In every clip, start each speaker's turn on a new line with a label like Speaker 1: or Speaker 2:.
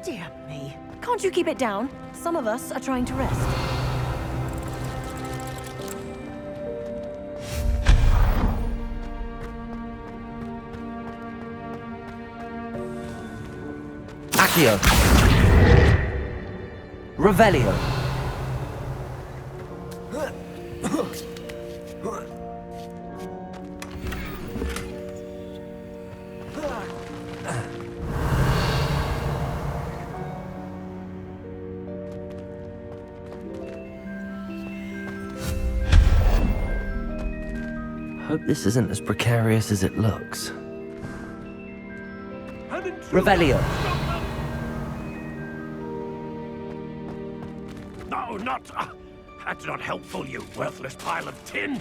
Speaker 1: Dear me. Can't you keep it down? Some of us are trying to rest.
Speaker 2: Accio. Revelio. Hope this isn't as precarious as it looks. Revelio.
Speaker 3: No, not... that's not helpful, you worthless pile of tin.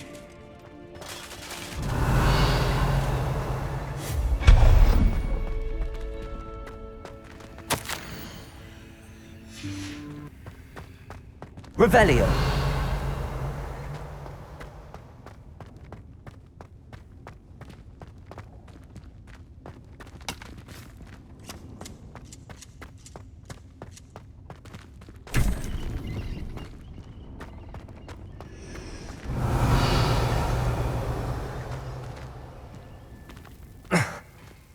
Speaker 2: Revelio.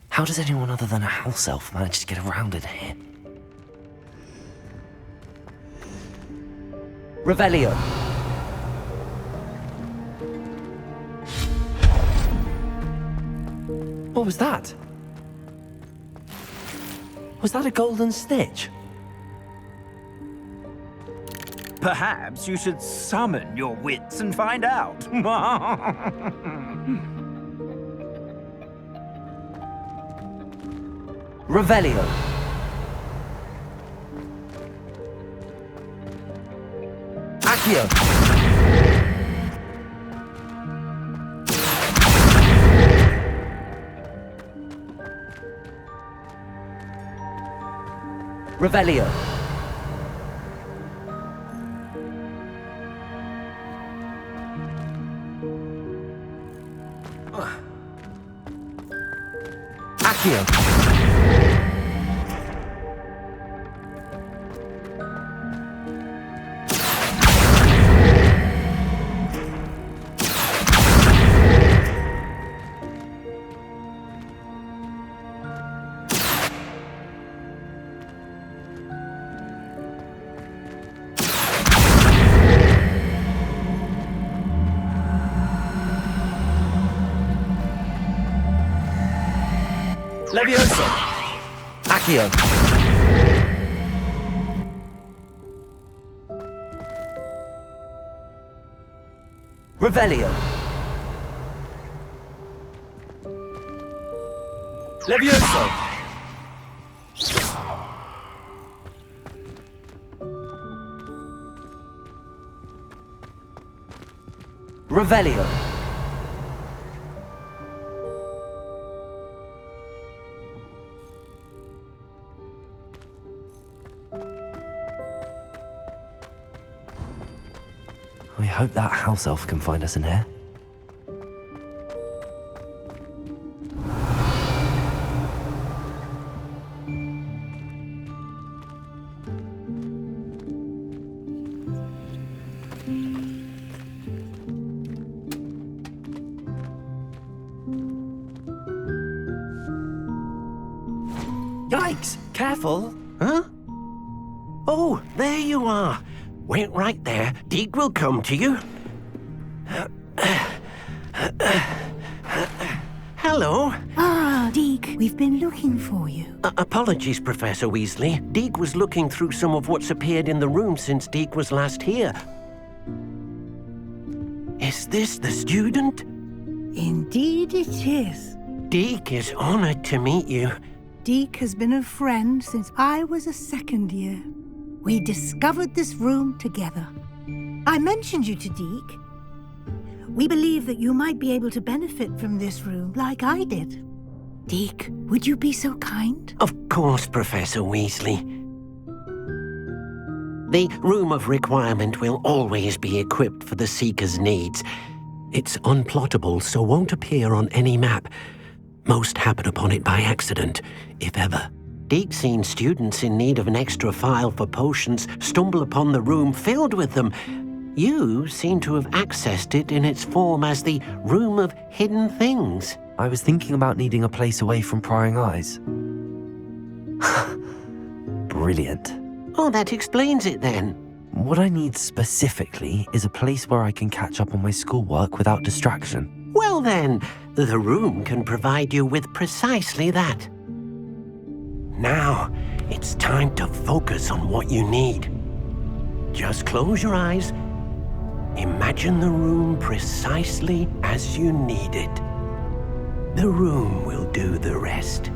Speaker 2: How does anyone other than a house elf manage to get around in here? Revelio. What was that? Was that a golden snitch?
Speaker 4: Perhaps you should summon your wits and find out.
Speaker 2: Revelio. Accio. Revelio. Accio. Levioso. Accio. Revelio. Levioso. Revelio. I hope that house elf can find us in here.
Speaker 5: Yikes! Careful! Huh? Oh, there you are. Wait right there. Deek will come to you. Hello.
Speaker 6: Ah, Deek, we've been looking for you.
Speaker 5: Apologies, Professor Weasley. Deek was looking through some of what's appeared in the room since Deek was last here. Is this the student?
Speaker 6: Indeed it is.
Speaker 5: Deek is honored to meet you.
Speaker 6: Deek has been a friend since I was a second year. We discovered this room together. I mentioned you to Deek. We believe that you might be able to benefit from this room like I did. Deek, would you be so kind?
Speaker 5: Of course, Professor Weasley. The Room of Requirement will always be equipped for the Seeker's needs. It's unplottable, so won't appear on any map. Most happen upon it by accident, if ever. Deke's seen students in need of an extra file for potions stumble upon the room filled with them. You seem to have accessed it in its form as the Room of Hidden Things.
Speaker 2: I was thinking about needing a place away from prying eyes. Brilliant.
Speaker 5: Oh, that explains it then.
Speaker 2: What I need specifically is a place where I can catch up on my schoolwork without distraction.
Speaker 5: Well then, the room can provide you with precisely that. Now, it's time to focus on what you need. Just close your eyes. Imagine the room precisely as you need it. The room will do the rest.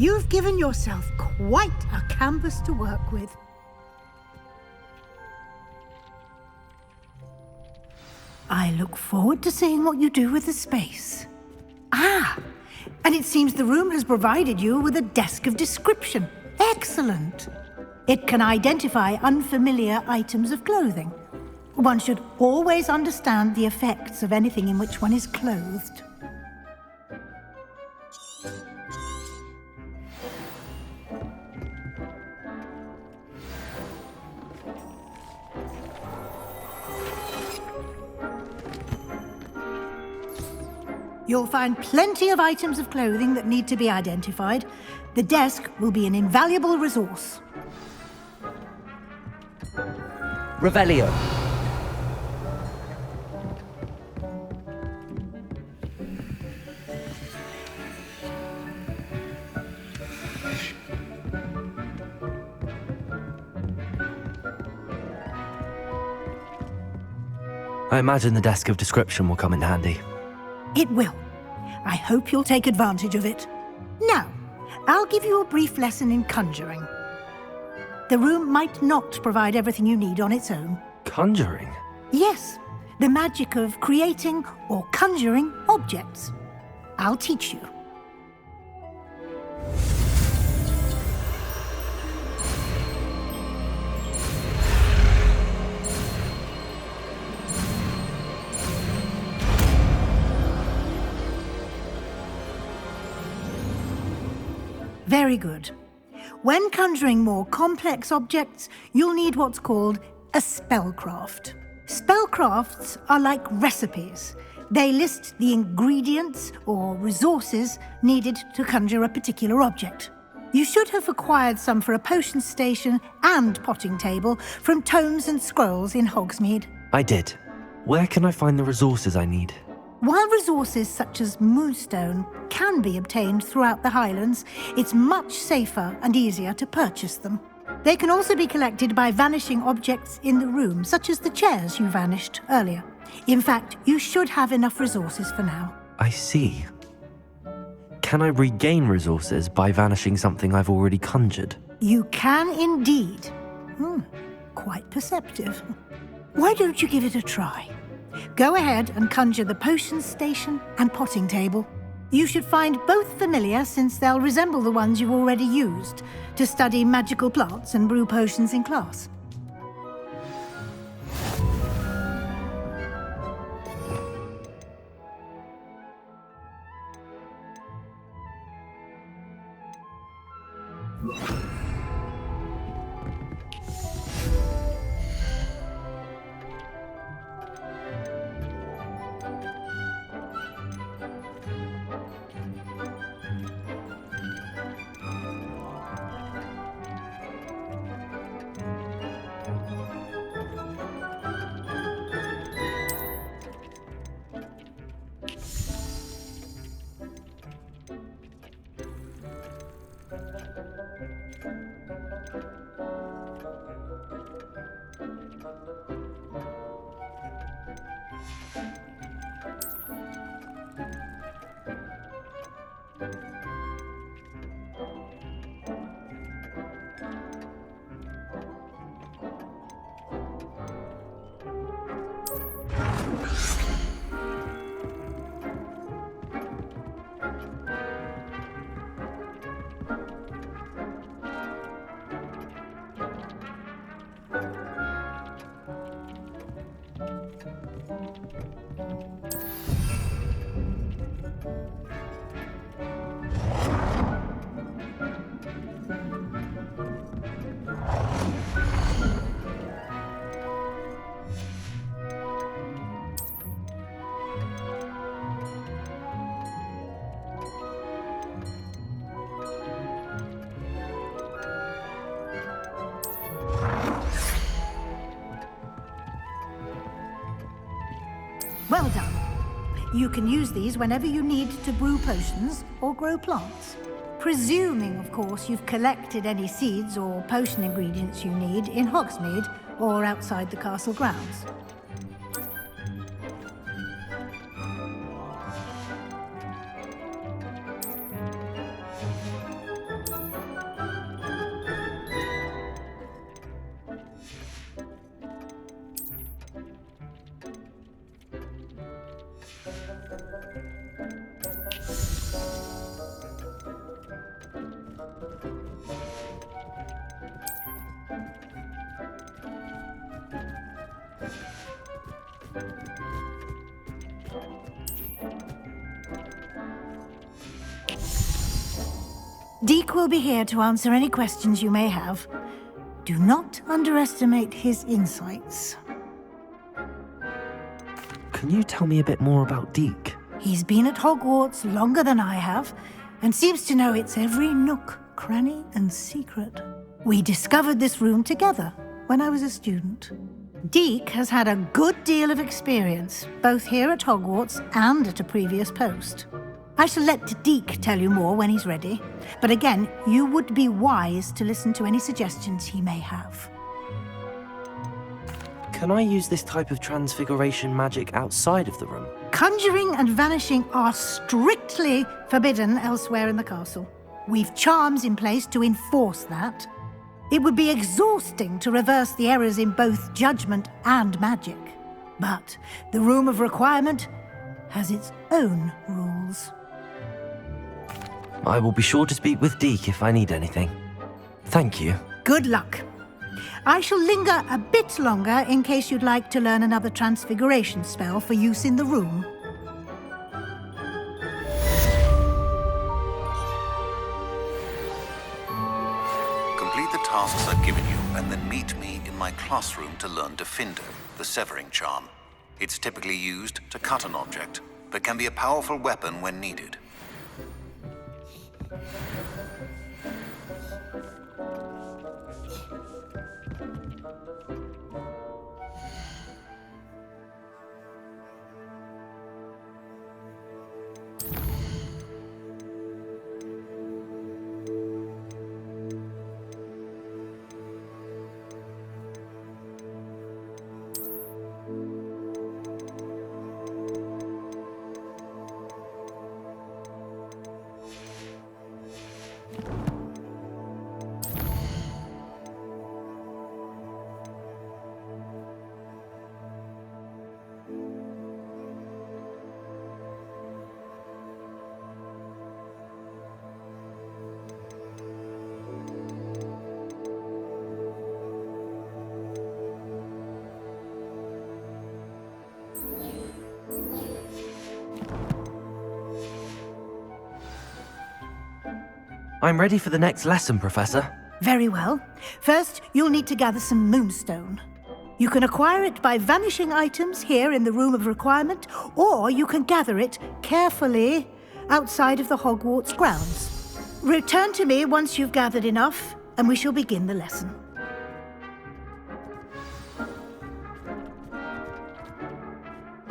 Speaker 6: You've given yourself quite a canvas to work with. I look forward to seeing what you do with the space. Ah, and it seems the room has provided you with a desk of description. Excellent. It can identify unfamiliar items of clothing. One should always understand the effects of anything in which one is clothed. You'll find plenty of items of clothing that need to be identified. The desk will be an invaluable resource.
Speaker 2: Revelio. I imagine the desk of description will come in handy.
Speaker 6: It will. I hope you'll take advantage of it. Now, I'll give you a brief lesson in conjuring. The room might not provide everything you need on its own.
Speaker 2: Conjuring?
Speaker 6: Yes, the magic of creating or conjuring objects. I'll teach you. Very good. When conjuring more complex objects, you'll need what's called a spellcraft. Spellcrafts are like recipes. They list the ingredients or resources needed to conjure a particular object. You should have acquired some for a potion station and potting table from tomes and scrolls in Hogsmeade.
Speaker 2: I did. Where can I find the resources I need?
Speaker 6: While resources such as moonstone can be obtained throughout the Highlands, it's much safer and easier to purchase them. They can also be collected by vanishing objects in the room, such as the chairs you vanished earlier. In fact, you should have enough resources for now.
Speaker 2: I see. Can I regain resources by vanishing something I've already conjured?
Speaker 6: You can indeed. Quite perceptive. Why don't you give it a try? Go ahead and conjure the potion station and potting table. You should find both familiar since they'll resemble the ones you've already used to study magical plants and brew potions in class. Well done. You can use these whenever you need to brew potions or grow plants. Presuming, of course, you've collected any seeds or potion ingredients you need in Hogsmeade or outside the castle grounds. Deke will be here to answer any questions you may have. Do not underestimate his insights.
Speaker 2: Can you tell me a bit more about Deke?
Speaker 6: He's been at Hogwarts longer than I have, and seems to know its every nook, cranny, and secret. We discovered this room together when I was a student. Deke has had a good deal of experience, both here at Hogwarts and at a previous post. I shall let Deke tell you more when he's ready, but again, you would be wise to listen to any suggestions he may have.
Speaker 2: Can I use this type of transfiguration magic outside of the room?
Speaker 6: Conjuring and vanishing are strictly forbidden elsewhere in the castle. We've charms in place to enforce that. It would be exhausting to reverse the errors in both judgment and magic. But the Room of Requirement has its own rules.
Speaker 2: I will be sure to speak with Deke if I need anything. Thank you.
Speaker 6: Good luck. I shall linger a bit longer in case you'd like to learn another transfiguration spell for use in the room.
Speaker 7: Complete the tasks I've given you and then meet me in my classroom to learn Defindo, the severing charm. It's typically used to cut an object, but can be a powerful weapon when needed.
Speaker 2: I'm ready for the next lesson, Professor.
Speaker 6: Very well. First, you'll need to gather some moonstone. You can acquire it by vanishing items here in the Room of Requirement, or you can gather it carefully outside of the Hogwarts grounds. Return to me once you've gathered enough, and we shall begin the lesson.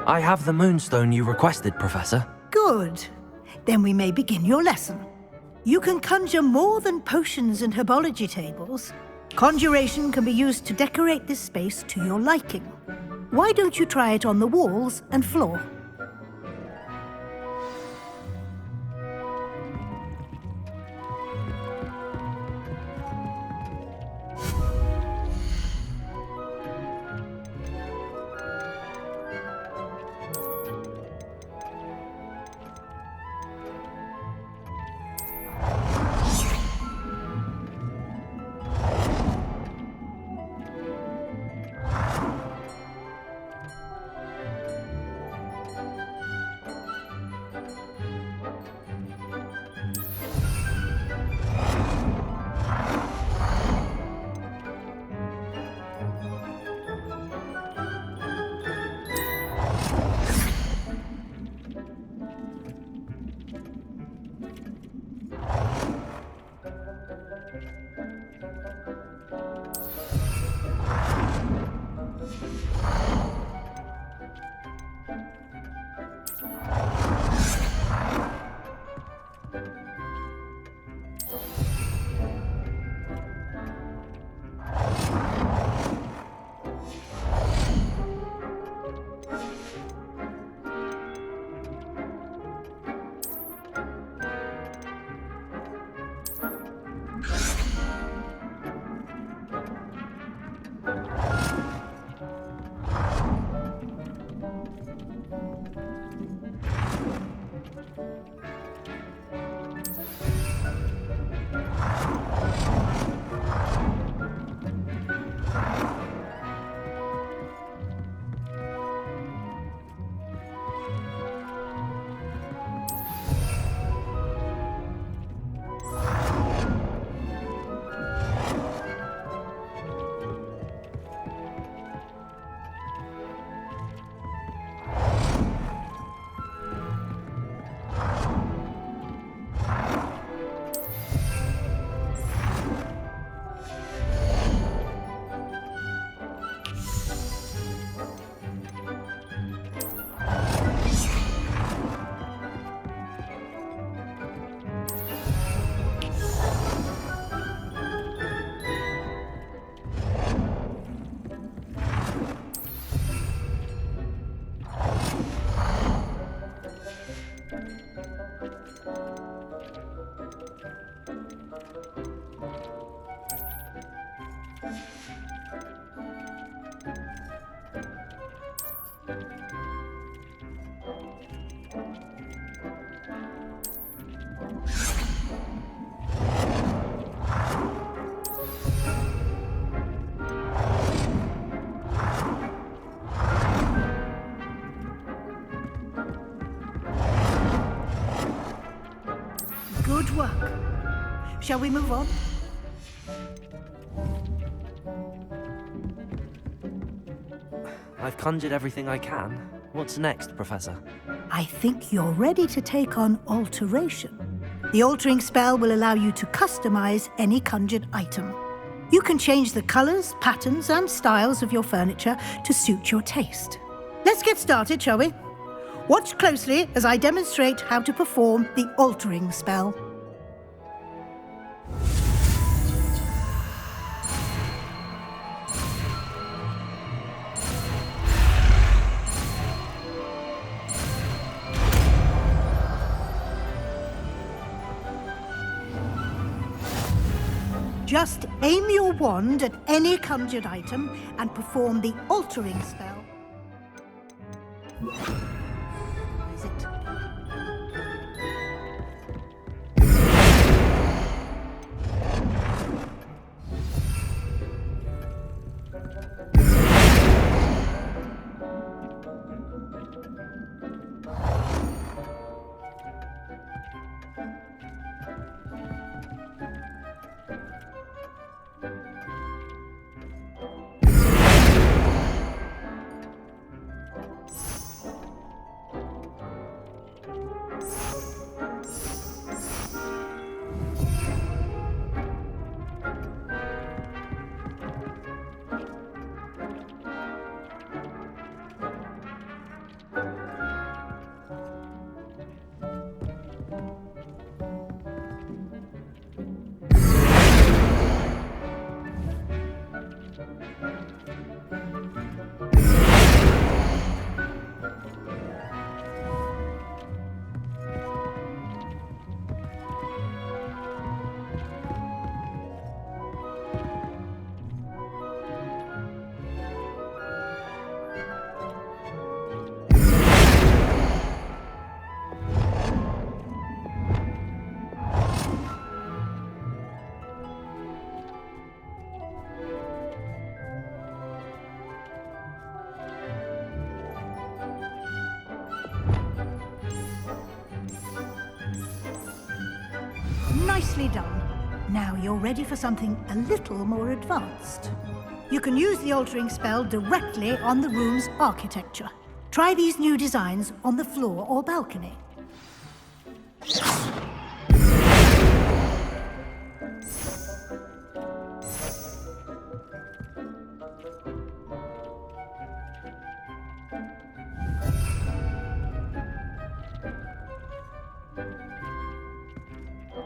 Speaker 2: I have the moonstone you requested, Professor.
Speaker 6: Good. Then we may begin your lesson. You can conjure more than potions and herbology tables. Conjuration can be used to decorate this space to your liking. Why don't you try it on the walls and floor? Good work. Shall we move on?
Speaker 2: I've conjured everything I can. What's next, Professor?
Speaker 6: I think you're ready to take on alteration. The altering spell will allow you to customize any conjured item. You can change the colors, patterns, and styles of your furniture to suit your taste. Let's get started, shall we? Watch closely as I demonstrate how to perform the altering spell. Just aim your wand at any conjured item and perform the altering spell. Is it? Nicely done. Now you're ready for something a little more advanced. You can use the altering spell directly on the room's architecture. Try these new designs on the floor or balcony.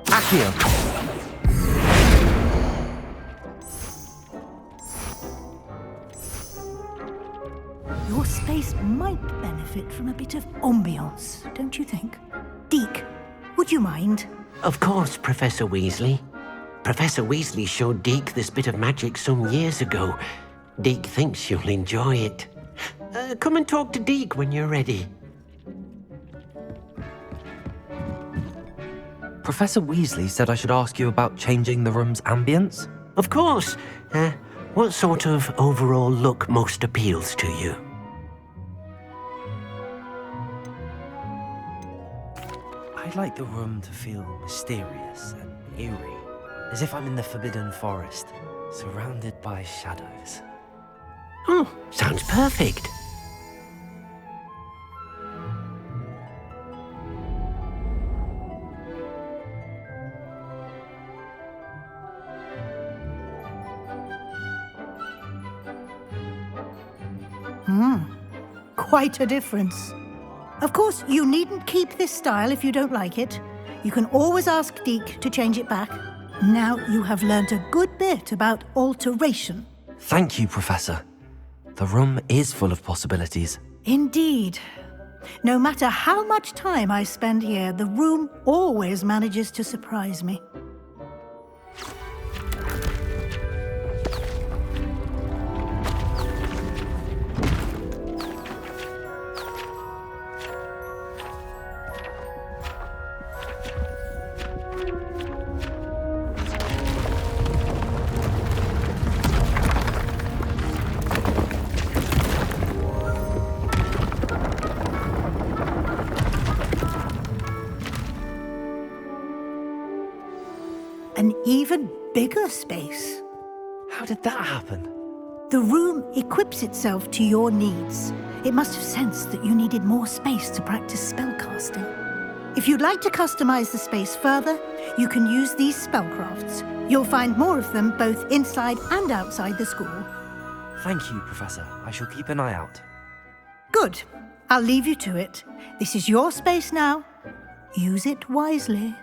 Speaker 2: Accio!
Speaker 6: Your space might benefit from a bit of ambiance, don't you think? Deke, would you mind?
Speaker 5: Of course, Professor Weasley. Professor Weasley showed Deke this bit of magic some years ago. Deke thinks you'll enjoy it. Come and talk to Deke when you're ready.
Speaker 2: Professor Weasley said I should ask you about changing the room's ambience.
Speaker 5: Of course. What sort of overall look most appeals to you?
Speaker 2: I'd like the room to feel mysterious and eerie, as if I'm in the Forbidden Forest, surrounded by shadows.
Speaker 5: Oh, sounds perfect.
Speaker 6: Quite a difference. Of course, you needn't keep this style if you don't like it. You can always ask Deke to change it back. Now you have learnt a good bit about alteration.
Speaker 2: Thank you, Professor. The room is full of possibilities.
Speaker 6: Indeed. No matter how much time I spend here, the room always manages to surprise me. An even bigger space.
Speaker 2: How did that happen?
Speaker 6: The room equips itself to your needs. It must have sensed that you needed more space to practice spellcasting. If you'd like to customize the space further, you can use these spellcrafts. You'll find more of them both inside and outside the school.
Speaker 2: Thank you, Professor. I shall keep an eye out.
Speaker 6: Good. I'll leave you to it. This is your space now. Use it wisely.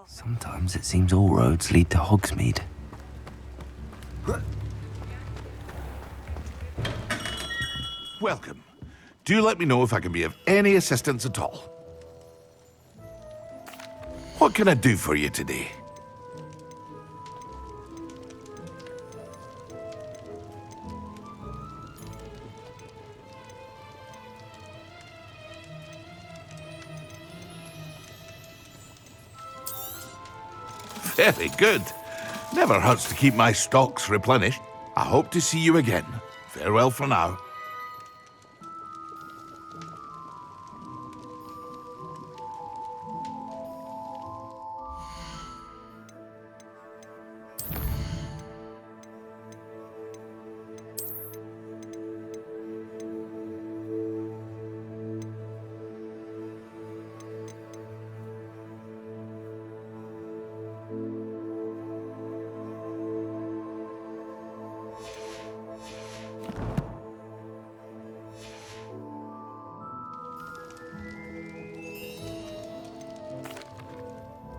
Speaker 2: Sometimes it seems all roads lead to Hogsmeade.
Speaker 8: Welcome. Do let me know if I can be of any assistance at all. What can I do for you today? Very good. Never hurts to keep my stocks replenished. I hope to see you again. Farewell for now.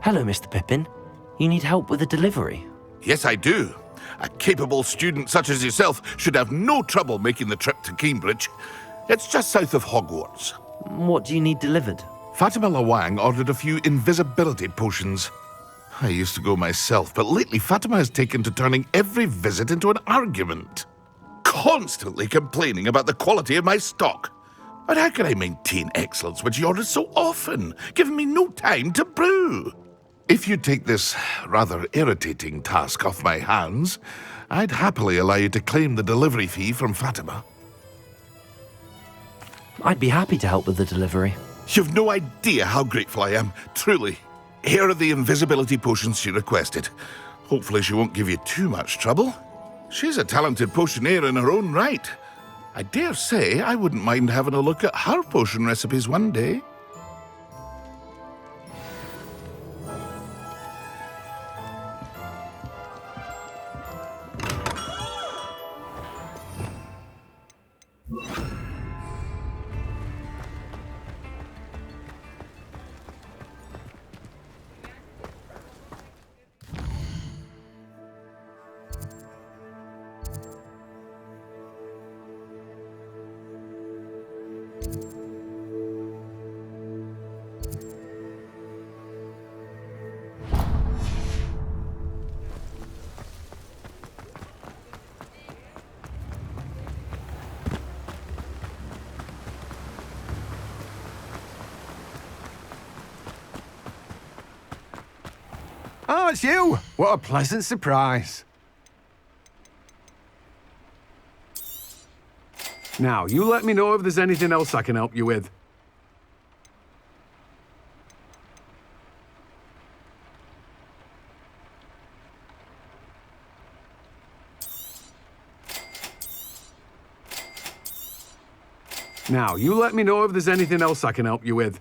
Speaker 2: Hello, Mr. Pippin. You need help with a delivery?
Speaker 8: Yes, I do. A capable student such as yourself should have no trouble making the trip to Cambridge. It's just south of Hogwarts.
Speaker 2: What do you need delivered?
Speaker 8: Fatima Lawang ordered a few invisibility potions. I used to go myself, but lately Fatima has taken to turning every visit into an argument. Constantly complaining about the quality of my stock. But how can I maintain excellence when she orders so often, giving me no time to brew? If you take this rather irritating task off my hands, I'd happily allow you to claim the delivery fee from Fatima.
Speaker 2: I'd be happy to help with the delivery.
Speaker 8: You've no idea how grateful I am, truly. Here are the invisibility potions she requested. Hopefully she won't give you too much trouble. She's a talented potioneer in her own right. I dare say I wouldn't mind having a look at her potion recipes one day.
Speaker 9: Oh, it's you! What a pleasant surprise. Now, you let me know if there's anything else I can help you with. Now, you let me know if there's anything else I can help you with.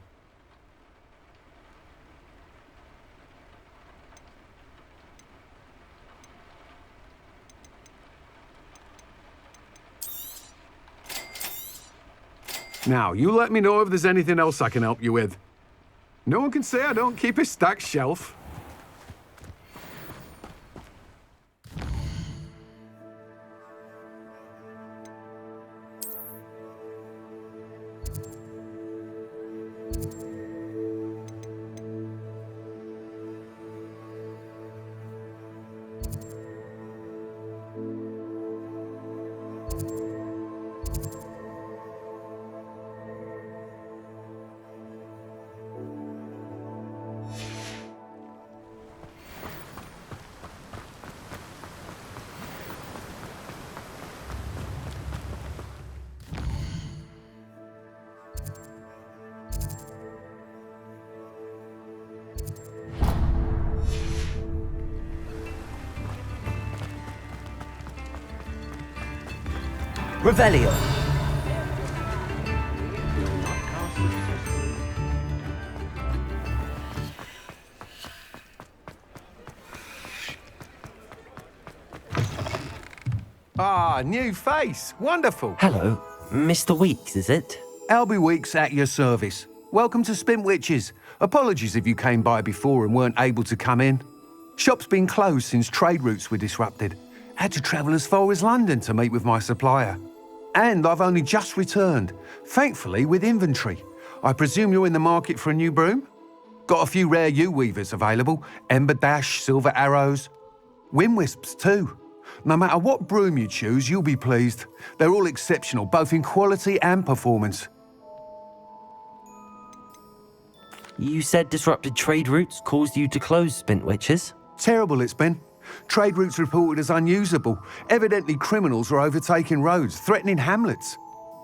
Speaker 9: Now, you let me know if there's anything else I can help you with. No one can say I don't keep a stacked shelf.
Speaker 2: Revelio.
Speaker 9: Ah, new face. Wonderful.
Speaker 2: Hello, Mr. Weeks, is it?
Speaker 10: Albie Weeks at your service.
Speaker 9: welcome to Spintwitches. Apologies if you came by before and weren't able to come in. Shop's been closed since trade routes were disrupted. Had to travel as far as London to meet with my supplier. And I've only just returned, thankfully with inventory. I presume you're in the market for a new broom? Got a few rare U-weavers available, Ember Dash, Silver Arrows, Wind Wisps too. No matter what broom you choose, you'll be pleased. They're all exceptional, both in quality and performance.
Speaker 2: You said disrupted trade routes caused you to close Spintwitches?
Speaker 9: Terrible it's been. Trade routes reported as unusable. Evidently criminals are overtaking roads, threatening hamlets.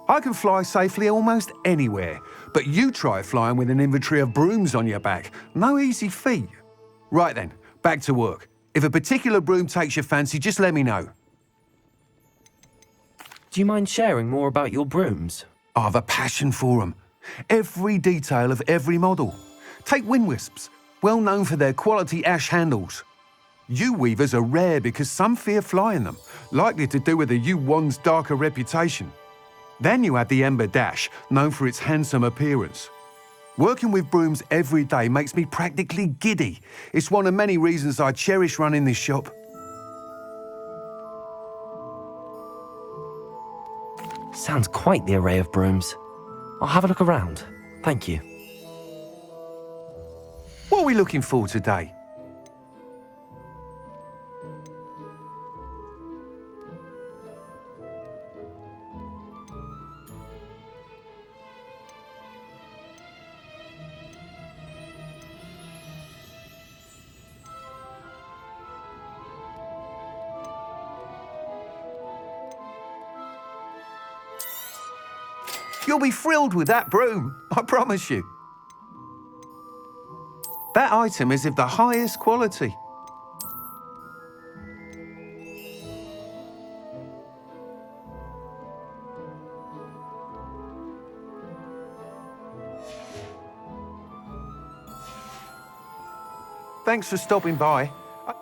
Speaker 9: I can fly safely almost anywhere, but you try flying with an inventory of brooms on your back. No easy feat. Right then, back to work. If a particular broom takes your fancy, just let me know.
Speaker 2: Do you mind sharing more about your brooms?
Speaker 9: I've a passion for them. Every detail of every model. Take Wind Wisps, well known for their quality ash handles. U-weavers are rare because some fear flying them, likely to do with the U-wand's darker reputation. Then you have the Ember Dash, known for its handsome appearance. Working with brooms every day makes me practically giddy. It's one of many reasons I cherish running this shop.
Speaker 2: Sounds quite the array of brooms. I'll have a look around. Thank you.
Speaker 9: What are we looking for today? You'll be thrilled with that broom, I promise you. That item is of the highest quality. Thanks for stopping by.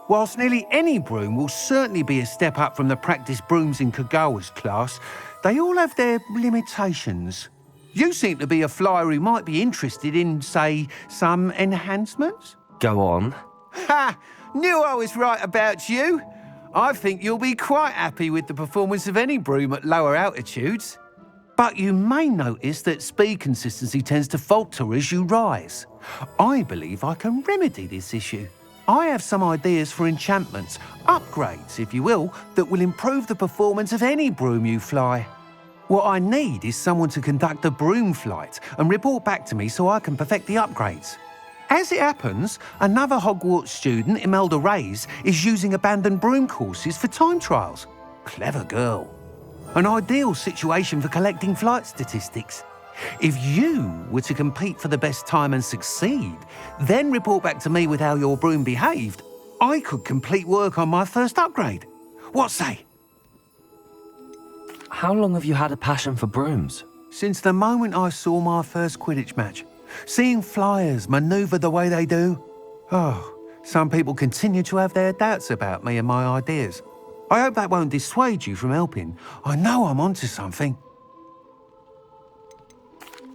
Speaker 9: Whilst nearly any broom will certainly be a step up from the practice brooms in Kagawa's class, they all have their limitations. You seem to be a flyer who might be interested in, say, some enhancements?
Speaker 2: Go on.
Speaker 9: Ha! Knew I was right about you. I think you'll be quite happy with the performance of any broom at lower altitudes. But you may notice that speed consistency tends to falter as you rise. I believe I can remedy this issue. I have some ideas for enchantments, upgrades, if you will, that will improve the performance of any broom you fly. What I need is someone to conduct a broom flight and report back to me so I can perfect the upgrades. As it happens, another Hogwarts student, Imelda Reyes, is using abandoned broom courses for time trials. Clever girl. An ideal situation for collecting flight statistics. If you were to compete for the best time and succeed, then report back to me with how your broom behaved, I could complete work on my first upgrade. What say?
Speaker 2: How long have you had a passion for brooms?
Speaker 9: Since the moment I saw my first Quidditch match. Seeing flyers manoeuvre the way they do. Oh, some people continue to have their doubts about me and my ideas. I hope that won't dissuade you from helping. I know I'm onto something.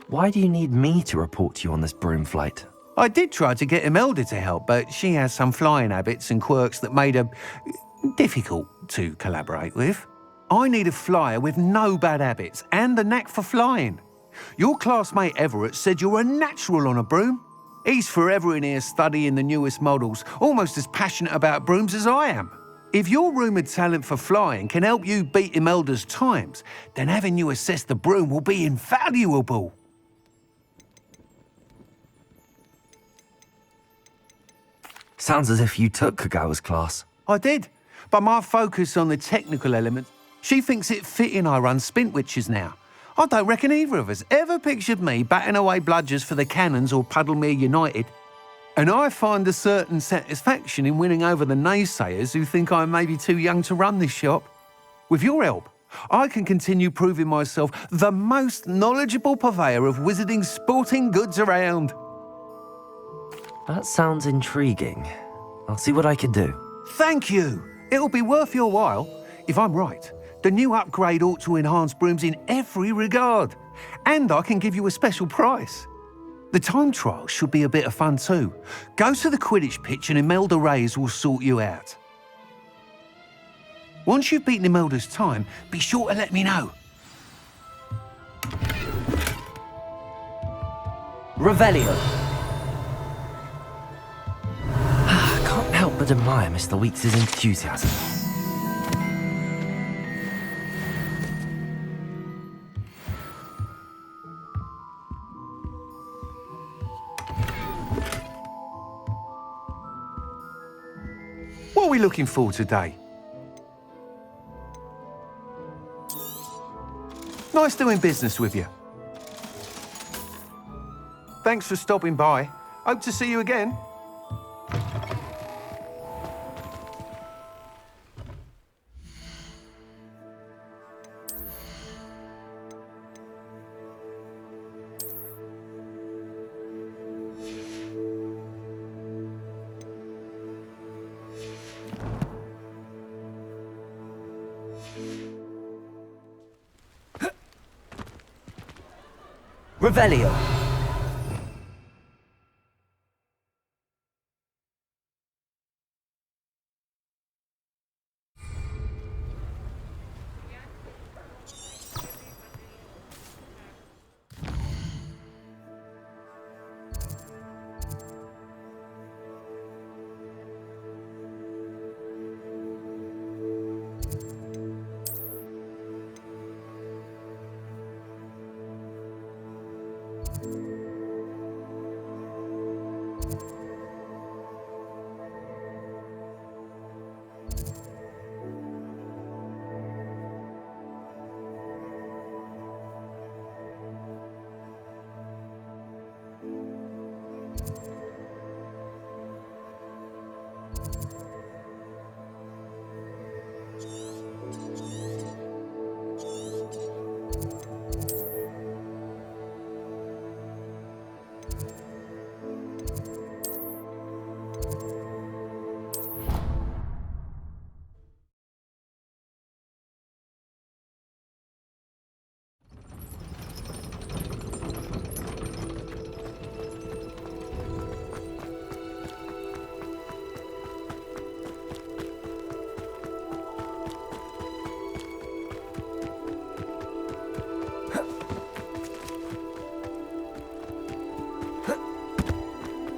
Speaker 2: Why do you need me to report to you on this broom flight?
Speaker 9: I did try to get Imelda to help, but she has some flying habits and quirks that made her difficult to collaborate with. I need a flyer with no bad habits and the knack for flying. Your classmate Everett said you're a natural on a broom. He's forever in here studying the newest models, almost as passionate about brooms as I am. If your rumoured talent for flying can help you beat Imelda's times, then having you assess the broom will be invaluable.
Speaker 2: Sounds as if you took Kagawa's class.
Speaker 9: I did, but my focus on the technical element, she thinks it fitting I run Spintwitches now. I don't reckon either of us ever pictured me batting away bludgers for the Cannons or Puddlemere United. And I find a certain satisfaction in winning over the naysayers who think I'm maybe too young to run this shop. With your help, I can continue proving myself the most knowledgeable purveyor of wizarding sporting goods around.
Speaker 2: That sounds intriguing. I'll see what I can do.
Speaker 9: Thank you. It'll be worth your while. If I'm right, the new upgrade ought to enhance brooms in every regard. And I can give you a special price. The time trial should be a bit of fun too. Go to the Quidditch pitch and Imelda Reyes will sort you out. Once you've beaten Imelda's time, be sure to let me know.
Speaker 2: Revelio. I can't help but admire Mr. Weeks' enthusiasm.
Speaker 9: What are we looking for today? Nice doing business with you. Thanks for stopping by. Hope to see you again.
Speaker 2: Revelio.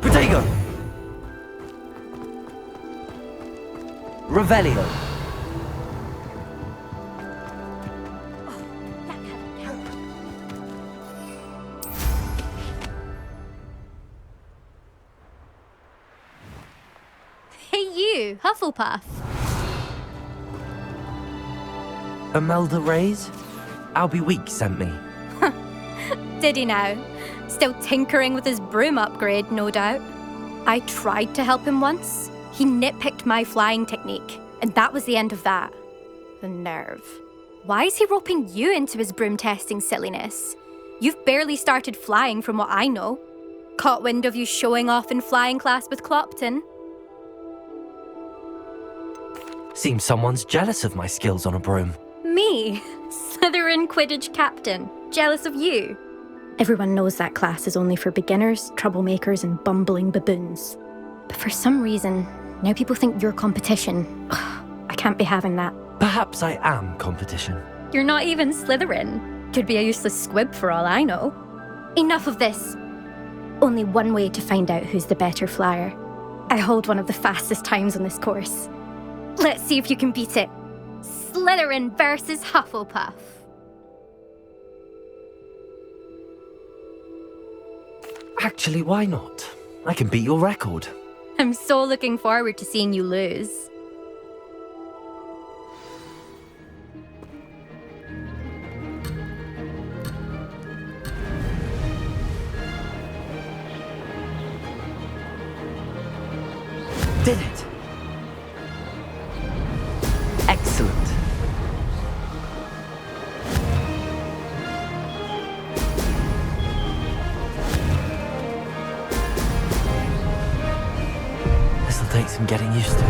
Speaker 2: Protego! Revelio.
Speaker 10: Hey you, Hufflepuff.
Speaker 2: Imelda Reyes? Albie Weeks sent me.
Speaker 10: Did he now? Still tinkering with his broom upgrade, no doubt. I tried to help him once. He nitpicked my flying technique, and that was the end of that. The nerve. Why is he roping you into his broom testing silliness? You've barely started flying from what I know. Caught wind of you showing off in flying class with Clopton.
Speaker 2: Seems someone's jealous of my skills on a broom.
Speaker 10: Me? Slytherin Quidditch captain. Jealous of you? Everyone knows that class is only for beginners, troublemakers, and bumbling baboons. But for some reason, now people think you're competition. I can't be having that.
Speaker 2: Perhaps I am competition.
Speaker 10: You're not even Slytherin. Could be a useless squib for all I know. Enough of this. Only one way to find out who's the better flyer. I hold one of the fastest times on this course. Let's see if you can beat it. Slytherin versus Hufflepuff.
Speaker 2: Actually, why not? I can beat your record.
Speaker 10: I'm so looking forward to seeing you lose.
Speaker 2: Did it! Excellent. This'll take some getting used to.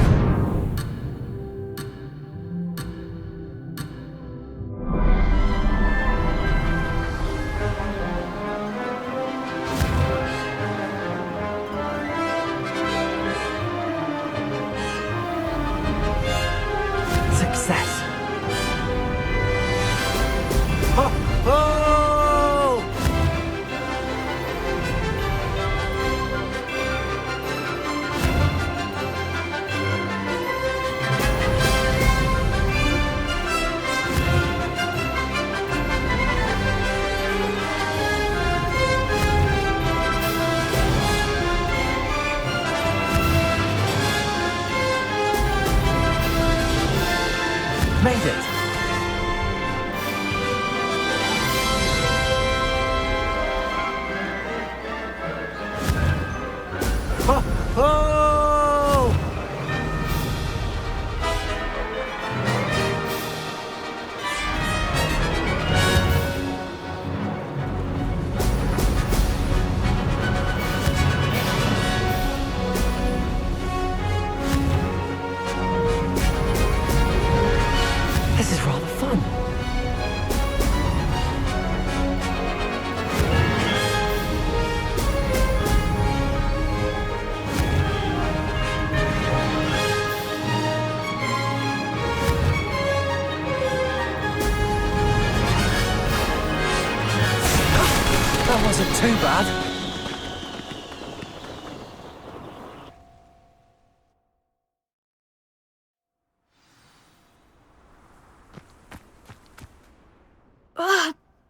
Speaker 2: too bad.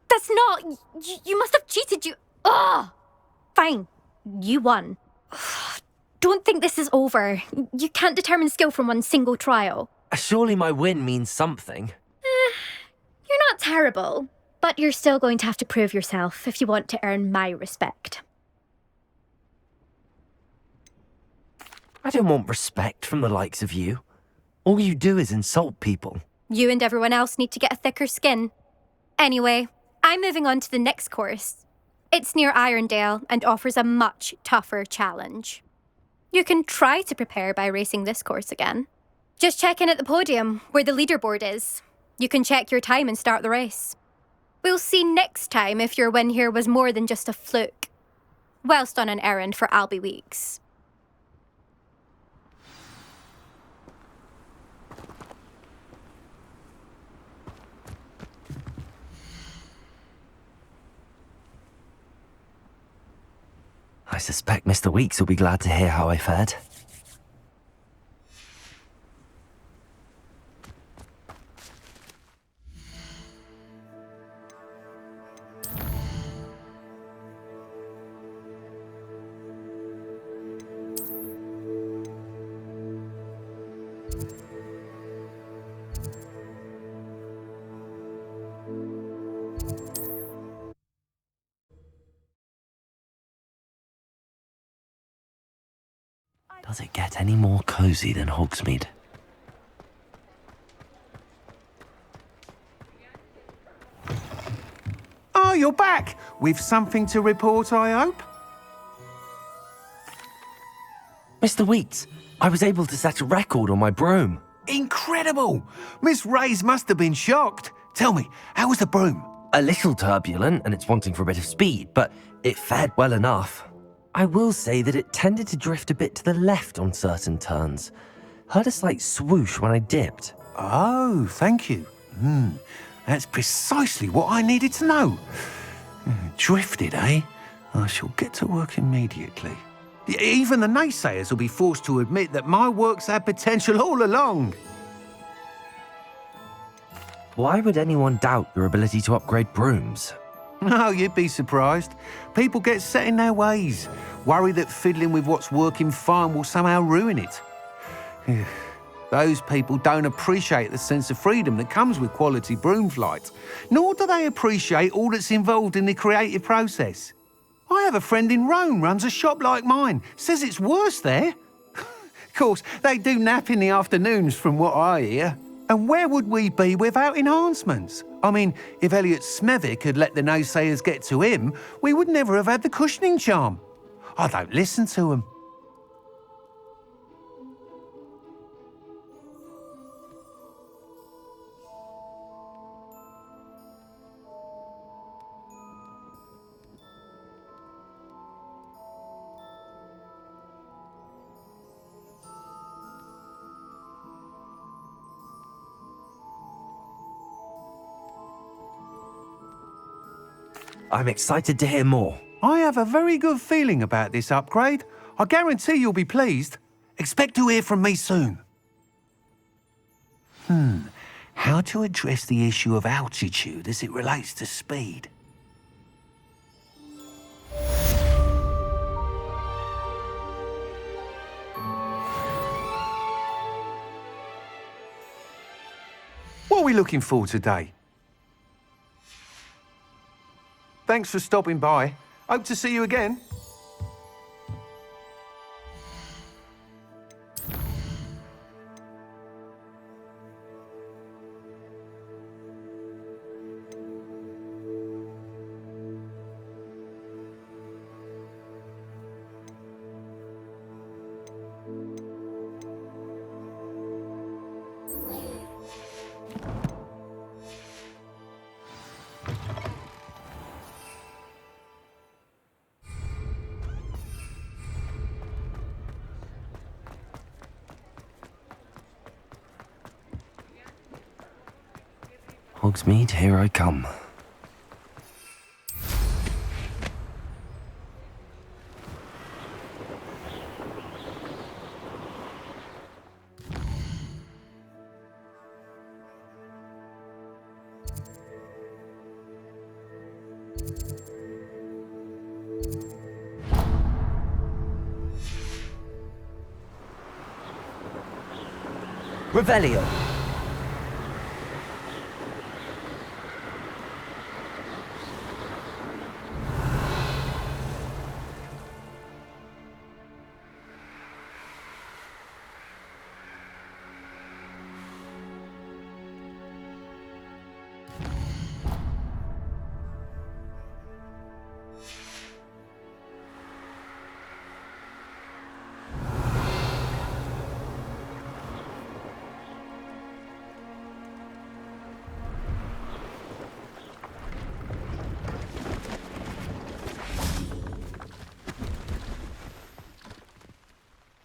Speaker 10: That's not... You must have cheated, you... Ugh! Fine. You won. Don't think this is over. You can't determine skill from one single trial.
Speaker 2: Surely my win means something.
Speaker 10: You're not terrible, but you're still going to have to prove yourself if you want to earn my respect.
Speaker 2: I don't want respect from the likes of you. All you do is insult people.
Speaker 10: You and everyone else need to get a thicker skin. Anyway, I'm moving on to the next course. It's near Irondale and offers a much tougher challenge. You can try to prepare by racing this course again. Just check in at the podium, where the leaderboard is. You can check your time and start the race. We'll see next time if your win here was more than just a fluke. Whilst on an errand for Albie Weeks.
Speaker 2: I suspect Mr. Weeks will be glad to hear how I fared. Does it get any more cozy than Hogsmeade?
Speaker 9: Oh, you're back! With something to report, I hope?
Speaker 2: Mr. Weeks, I was able to set a record on my broom.
Speaker 9: Incredible! Miss Reyes must have been shocked. Tell me, how was the broom?
Speaker 2: A little turbulent and it's wanting for a bit of speed, but it fared well enough. I will say that it tended to drift a bit to the left on certain turns. Heard a slight swoosh when I dipped.
Speaker 9: Oh, thank you. That's precisely what I needed to know. Drifted, eh? I shall get to work immediately. Even the naysayers will be forced to admit that my work's had potential all along.
Speaker 2: Why would anyone doubt your ability to upgrade brooms?
Speaker 9: No, you'd be surprised. People get set in their ways, worry that fiddling with what's working fine will somehow ruin it. Those people don't appreciate the sense of freedom that comes with quality broom flight, nor do they appreciate all that's involved in the creative process. I have a friend in Rome runs a shop like mine, says it's worse there. Of course, they do nap in the afternoons from what I hear. And where would we be without enhancements? I mean, if Elliot Smethwick had let the naysayers get to him, we would never have had the cushioning charm. I don't listen to them.
Speaker 2: I'm excited to hear more.
Speaker 9: I have a very good feeling about this upgrade. I guarantee you'll be pleased. Expect to hear from me soon. How to address the issue of altitude as it relates to speed? What are we looking for today? Thanks for stopping by. Hope to see you again.
Speaker 2: Hogsmeade, here I come. Revelio.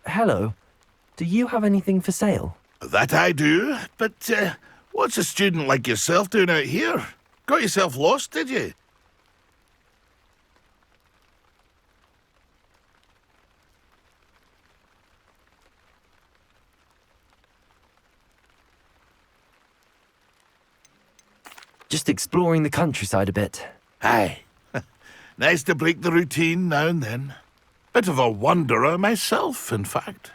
Speaker 2: Hello. Do you have anything for sale?
Speaker 8: That I do, but what's a student like yourself doing out here? Got yourself lost, did you?
Speaker 2: Just exploring the countryside a bit.
Speaker 8: Aye. Nice to break the routine now and then. Bit of a wanderer myself, in fact.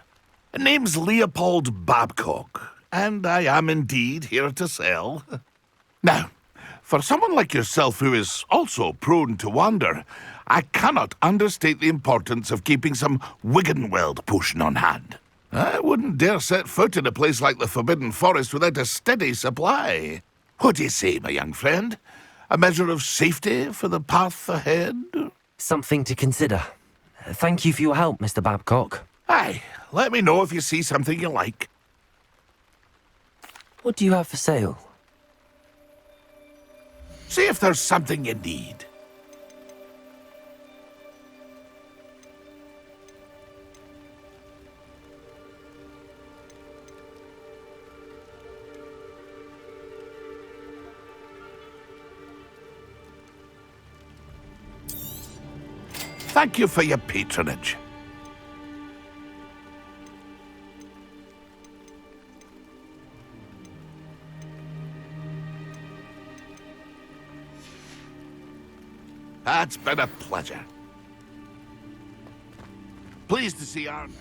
Speaker 8: Name's Leopold Babcock, and I am indeed here to sell. Now, for someone like yourself who is also prone to wander, I cannot understate the importance of keeping some Wiggenweld potion on hand. I wouldn't dare set foot in a place like the Forbidden Forest without a steady supply. What do you say, my young friend? A measure of safety for the path ahead?
Speaker 2: Something to consider. Thank you for your help, Mr. Babcock.
Speaker 8: Aye, let me know if you see something you like.
Speaker 2: What do you have for sale?
Speaker 8: See if there's something you need. Thank you for your patronage. It's been a pleasure. Pleased to see Arne.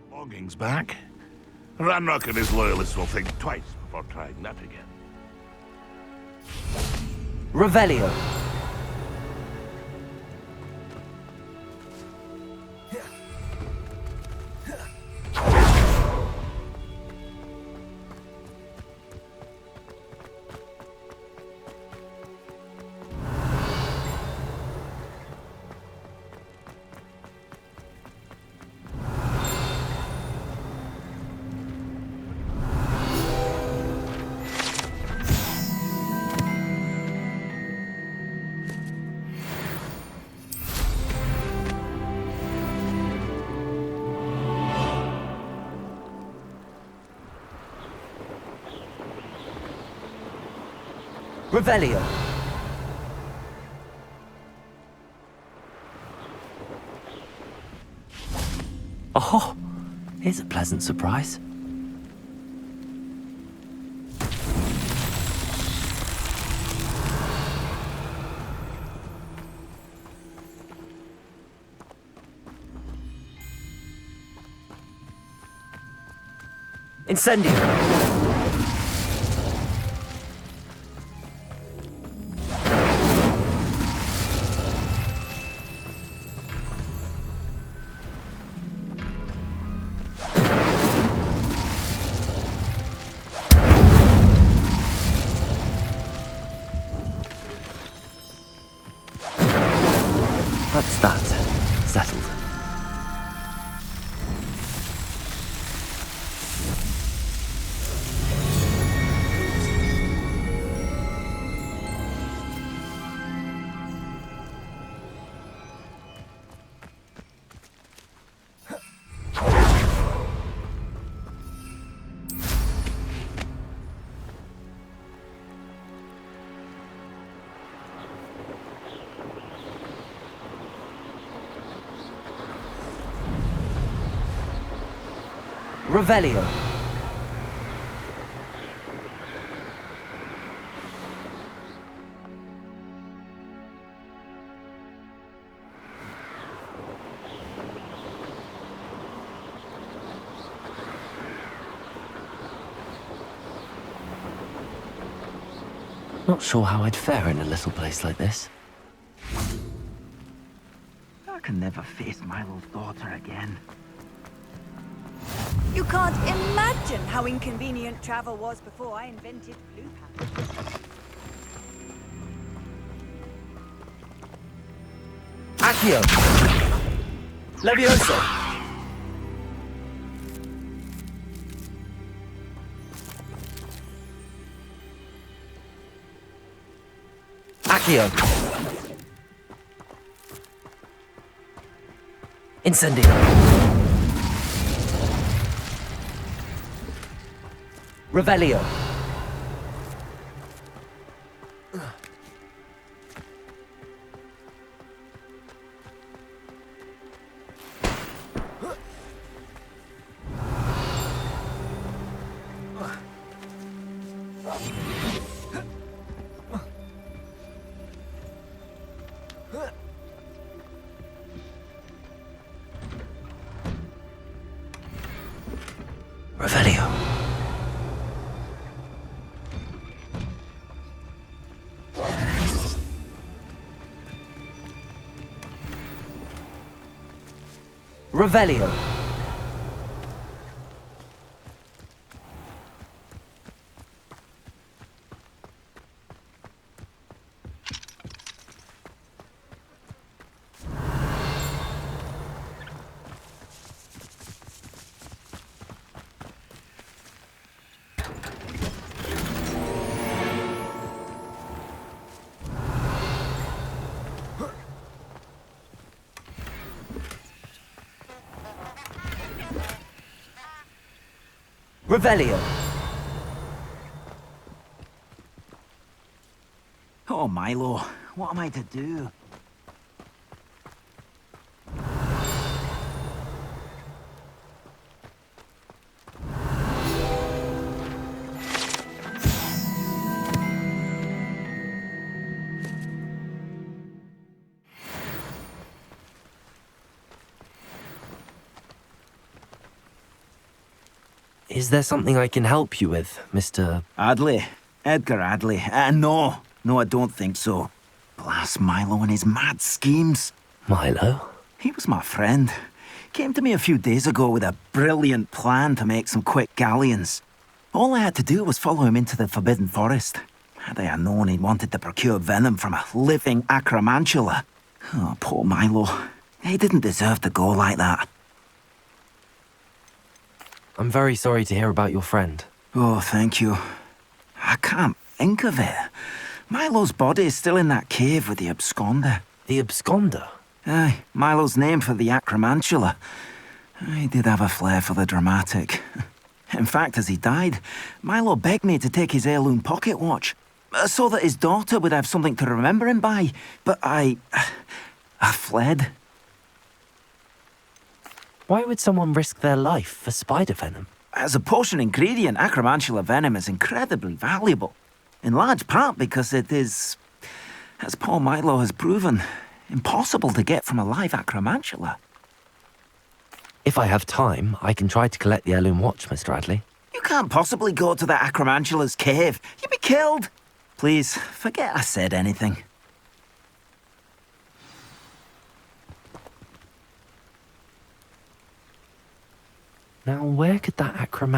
Speaker 8: Belongings back. Ranrock and his loyalists will think twice before trying that again.
Speaker 2: Revelio. Revelio. Oh, here's a pleasant surprise. Incendio. That's that. Settled. Revelio. Not sure how I'd fare in a little place like this.
Speaker 4: I can never face Milo's daughter again.
Speaker 11: You can't imagine how inconvenient travel was before I invented blue pants.
Speaker 2: Accio! Levioso! Accio! Incendio! Revelio! Revelio. Revelio. Revelio.
Speaker 4: Oh, Milo, what am I to do?
Speaker 2: Is there something I can help you with, Mr.
Speaker 4: Adley. Edgar Adley. No, I don't think so. Blast Milo and his mad schemes.
Speaker 2: Milo?
Speaker 4: He was my friend. Came to me a few days ago with a brilliant plan to make some quick galleons. All I had to do was follow him into the Forbidden Forest. Had I known he wanted to procure venom from a living acromantula. Oh, poor Milo. He didn't deserve to go like that.
Speaker 2: I'm very sorry to hear about your friend.
Speaker 4: Oh, thank you. I can't think of it. Milo's body is still in that cave with the absconder.
Speaker 2: The absconder?
Speaker 4: Aye, Milo's name for the acromantula. He did have a flair for the dramatic. In fact, as he died, Milo begged me to take his heirloom pocket watch, so that his daughter would have something to remember him by. But I fled.
Speaker 2: Why would someone risk their life for spider venom?
Speaker 4: As a potion ingredient, acromantula venom is incredibly valuable. In large part because it is, as poor Milo has proven, impossible to get from a live acromantula.
Speaker 2: If I have time, I can try to collect the heirloom watch, Mr. Adley.
Speaker 4: You can't possibly go to the acromantula's cave. You'd be killed. Please, forget I said anything.
Speaker 2: Now, where could that acromantula